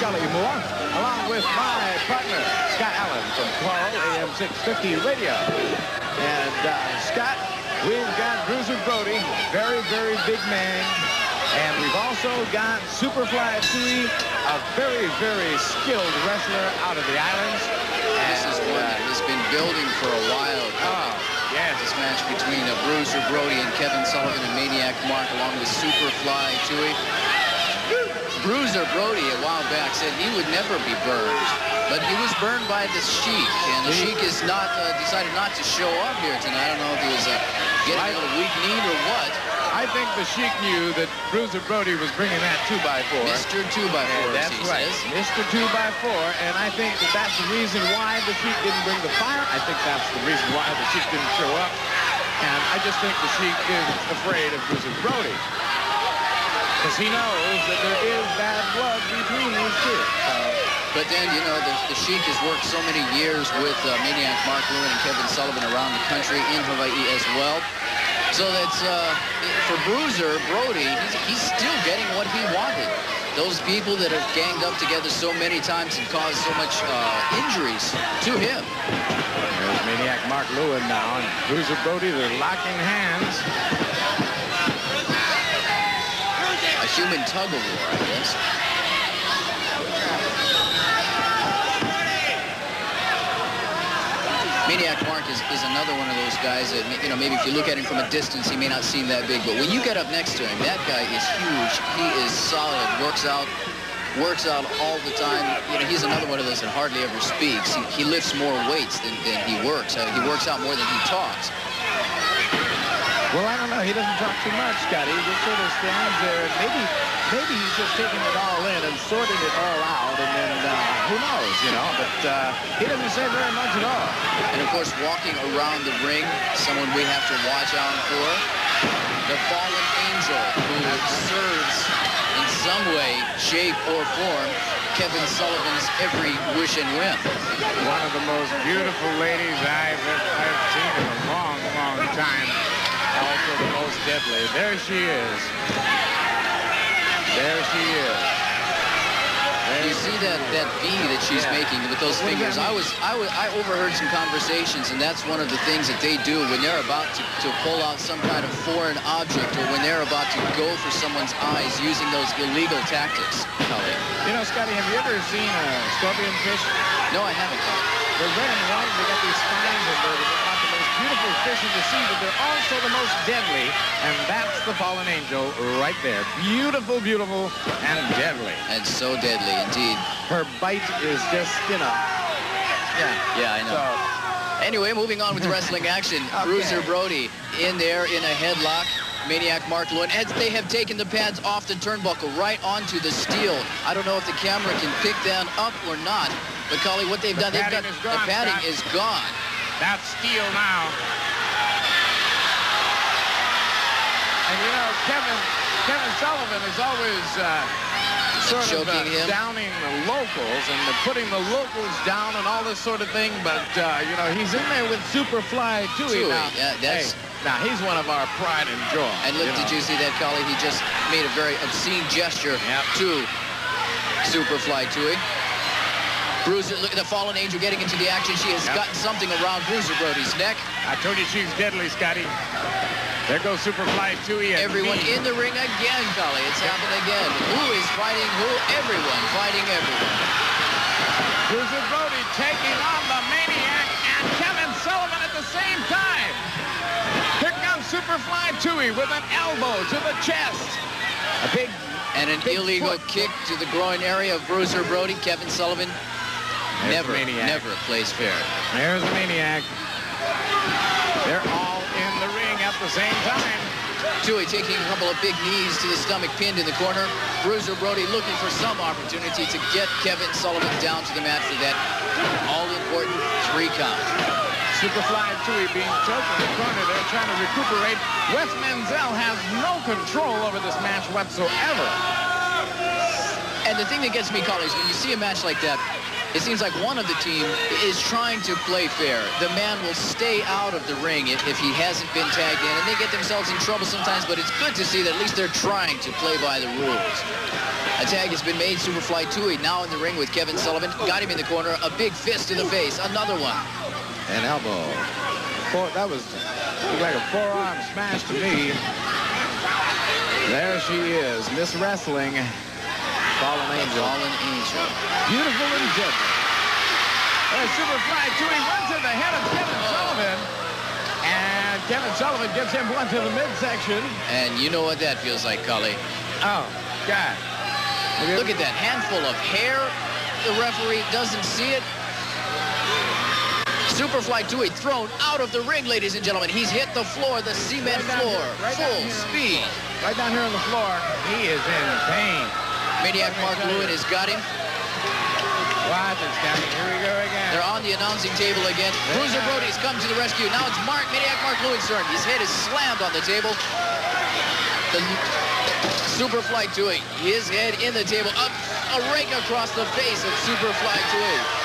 Scully Moore, along with my partner, Scott Allen from Carl AM 650 Radio. And Scott, we've got Bruiser Brody, very, very big man. And we've also got Superfly Tui, a very, very skilled wrestler out of the islands. This is one that has been building for a while. Yes. This match between Bruiser Brody and Kevin Sullivan and Maniac Mark, along with Superfly Tui. Bruiser Brody a while back said he would never be burned, but he was burned by the Sheik, and the Sheik is not decided not to show up here tonight. I don't know if he was getting a little weak kneed or what. I think the Sheik knew that Bruiser Brody was bringing that 2x4. Mr. 2x4, that's right. Mr. 2x4, and I think that that's the reason why the Sheik didn't bring the fire. I think that's the reason why the Sheik didn't show up. And I just think the Sheik is afraid of Bruiser Brody, because he knows that there is bad blood between these two. But then, you know, the Sheik has worked so many years with Maniac Mark, Lewin, and Kevin Sullivan around the country, in Hawaii as well. So that's, for Bruiser Brody, he's still getting what he wanted. Those people that have ganged up together so many times and caused so much injuries to him. There's Maniac Mark Lewin now, and Bruiser Brody, they're locking hands. A human tug-of-war, I guess. Maniac Mark is another one of those guys that, you know, maybe if you look at him from a distance, he may not seem that big, but when you get up next to him, that guy is huge. He is solid, works out all the time. You know, he's another one of those that hardly ever speaks. He lifts more weights than he works. He works out more than he talks. Well, I don't know. He doesn't talk too much, Scotty. He just sort of stands there. Maybe he's just taking it all in and sorting it all out, and then who knows, you know. But he doesn't say very much at all. And, of course, walking around the ring, someone we have to watch out for, the fallen angel who serves in some way, shape, or form Kevin Sullivan's every wish and whim. One of the most beautiful ladies I've seen in a long, long time. Also the most deadly. There she is. There she is. You see that V that she's making with those fingers. I overheard some conversations, and that's one of the things that they do when they're about to pull out some kind of foreign object, or when they're about to go for someone's eyes using those illegal tactics. You know, Scotty, have you ever seen a scorpion fish? No, I haven't. They're red and white. They got these spines, and they're not the most beautiful fish in the sea, but they're also the most deadly. And that's the fallen angel right there. Beautiful, beautiful, and deadly. And so deadly, indeed. Her bite is just, you know. Yeah, I know. So, anyway, moving on with the wrestling action. Okay. Bruiser Brody in there in a headlock. Maniac Mark Lewin, as they have taken the pads off the turnbuckle right onto the steel. I don't know if the camera can pick that up or not. But, Collie, what they've done, the padding is gone. That's steel now. And, you know, Kevin Sullivan is always sort of downing the locals and putting the locals down and all this sort of thing. But, you know, he's in there with Superfly Tui now. Yeah, that's... Hey, now, he's one of our pride and joy. And look, did you see that, Collie? He just made a very obscene gesture to Superfly Tui. Bruiser, look at the fallen angel getting into the action. She has gotten something around Bruiser Brody's neck. I told you she's deadly, Scotty. There goes Superfly Tui. Everyone in the ring again, Collie. It's happened again. Who is fighting who? Everyone fighting everyone. Bruiser Brody taking on the Maniac and Kevin Sullivan at the same time. Here comes Superfly Tui with an elbow to the chest. A big and an illegal kick to the groin area of Bruiser Brody. Kevin Sullivan never plays fair. There's the Maniac. They're all in the ring at the same time. Tui taking a couple of big knees to the stomach, pinned in the corner. Bruiser Brody looking for some opportunity to get Kevin Sullivan down to the mat for that all-important 3 count. Superfly Tui being choked in the corner. They're trying to recuperate. Wes Menzel has no control over this match whatsoever. And the thing that gets me, Collie, is when you see a match like that, it seems like one of the team is trying to play fair. The man will stay out of the ring if he hasn't been tagged in, and they get themselves in trouble sometimes, but it's good to see that at least they're trying to play by the rules. A tag has been made. Superfly 2 now in the ring with Kevin Sullivan. Got him in the corner. A big fist to the face. Another one. An elbow. That was looked like a forearm smash to me. There she is, Miss Wrestling. Fallen Angel. Fallen Angel. Beautiful and gentle. There's Superfly 2. He went to the head of Kevin Sullivan. And Kevin Sullivan gives him one to the midsection. And you know what that feels like, Cully. Oh, God. Look at that handful of hair. The referee doesn't see it. Superfly 2 thrown out of the ring, ladies and gentlemen. He's hit the floor, the cement floor, full speed. Right down here on the floor. He is in pain. Maniac Mark Lewin has got him. Watch it, Scotty. Here we go again. They're on the announcing table again. Bruiser Brody's come to the rescue. Now it's Maniac Mark Lewin's turn. His head is slammed on the table. The Superfly 2, his head in the table. Up a rake across the face of Superfly 2.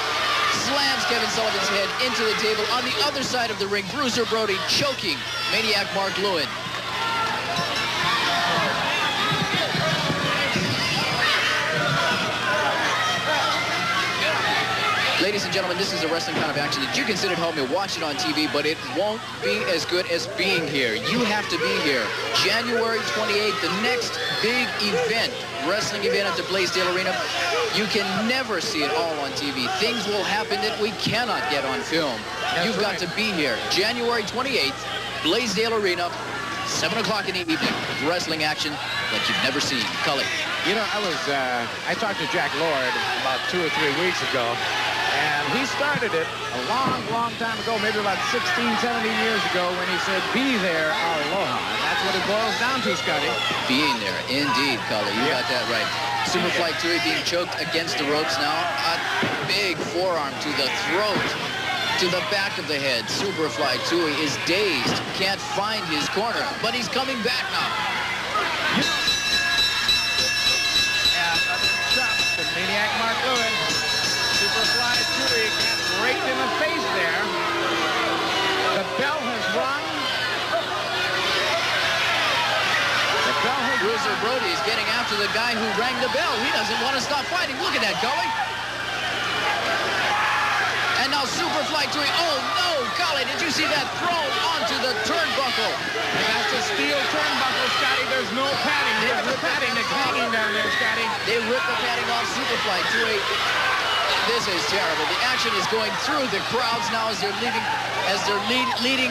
Slams Kevin Sullivan's head into the table. On the other side of the ring, Bruiser Brody choking Maniac Mark Lewin. Ladies and gentlemen, this is a wrestling kind of action that you can sit at home and watch it on TV, but it won't be as good as being here. You have to be here. January 28th, the next big event, wrestling event at the Blaisdell Arena. You can never see it all on TV. Things will happen that we cannot get on film. You've got to be here. January 28th, Blaisdell Arena, 7 o'clock in the evening. Wrestling action that you've never seen. Cully. You know, I talked to Jack Lord about 2 or 3 weeks ago. And he started it a long, long time ago, maybe about 16, 17 years ago, when he said, be there, aloha. And that's what it boils down to, Scotty. Being there, indeed, Cully. You got that right. Superfly 2 being choked against the ropes now. A big forearm to the throat, to the back of the head. Superfly 2 is dazed, can't find his corner, but he's coming back now. Yeah, drop to Maniac Mark Lewin. Superfly 2 gets raked in the face there. The bell has rung. The bell has rung. Bruiser Brody is getting after the guy who rang the bell. He doesn't want to stop fighting. Look at that, Cully. And now Superfly 2. Oh, no, Cully, did you see that thrown onto the turnbuckle? And that's a steel turnbuckle, Scotty. There's no padding. There's the padding that's hanging down there, Scotty. They ripped the padding off Superfly 2. This is terrible. The action is going through the crowds now as they're leaving, leading